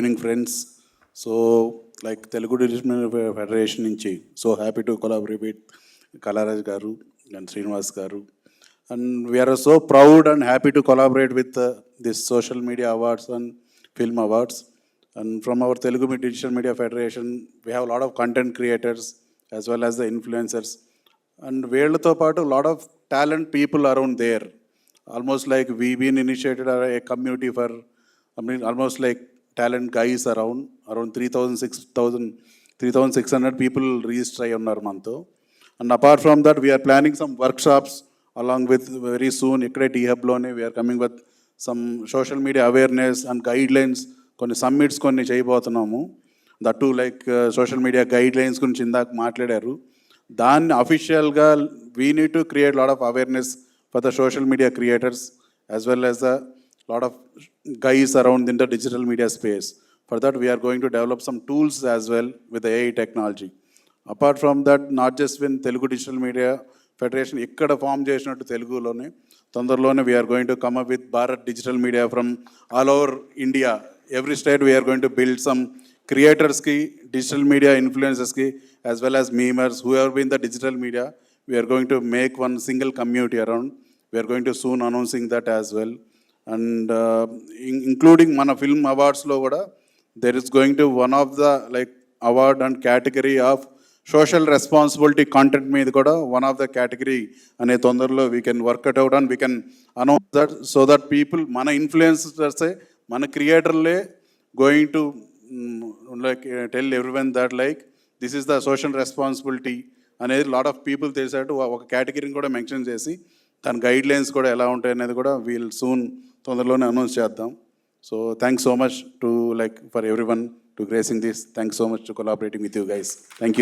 evening, friends. So, like Telugu Digital Federation నుంచి so happy to collaborate with Kalaraj Garu and Srinivas Garu. And we are so proud and happy to collaborate with this social media awards and film awards. And from our Telugu Digital Media Federation, we have a lot of content creators as well as the influencers. And వీళ్ళతో పాటు lot of talent people around there. Almost like we been initiated a community for, I mean, almost like talent guys around 3,600 people register అయ్యి ఉన్నారు మనతో. And apart from that we are planning some workshops along with very soon ఇక్కడే T హబ్లోనే we are coming with some social media awareness and guidelines, కొన్ని summits కొన్ని చేయబోతున్నాము. That too like social media guidelines గురించి ఇందాక మాట్లాడారు. దాన్ని అఫీషియల్గా we need to create lot of awareness for the social media creators as well as a lot of guys around in the digital media space. For that, we are going to develop some tools as well with the AI technology. Apart from that, not just in Telugu Digital Media Federation, ikkada form చేసినట్టు తెలుగులోనే తొందరలోనే we are going to come up with Bharat Digital Media from all over India. Every state we are going to build some creators ki, digital media influencers ki, as well as memers who have been the digital media. We are going to make one single community around. We are going to soon announcing that as well. And including mana film awards lo kuda there is going to one of the like award and category of social responsibility content మీద కూడా one of the category అనే తొందరలో we can work it out and we can announce that so that people mana influencers మన క్రియేటర్లే going to like tell everyone that like this is the social responsibility అనేది lot of people తెలిసేట్టు ఒక కేటగిరీని కూడా mention చేసి దాని guide lines కూడా ఎలా ఉంటాయి అనేది కూడా వీల్ సూన్ తొందరలోనే అనౌన్స్ చేద్దాం. So thanks so much to like for every one to gracing this. Thanks so much to collaborating with you guys. Thank you.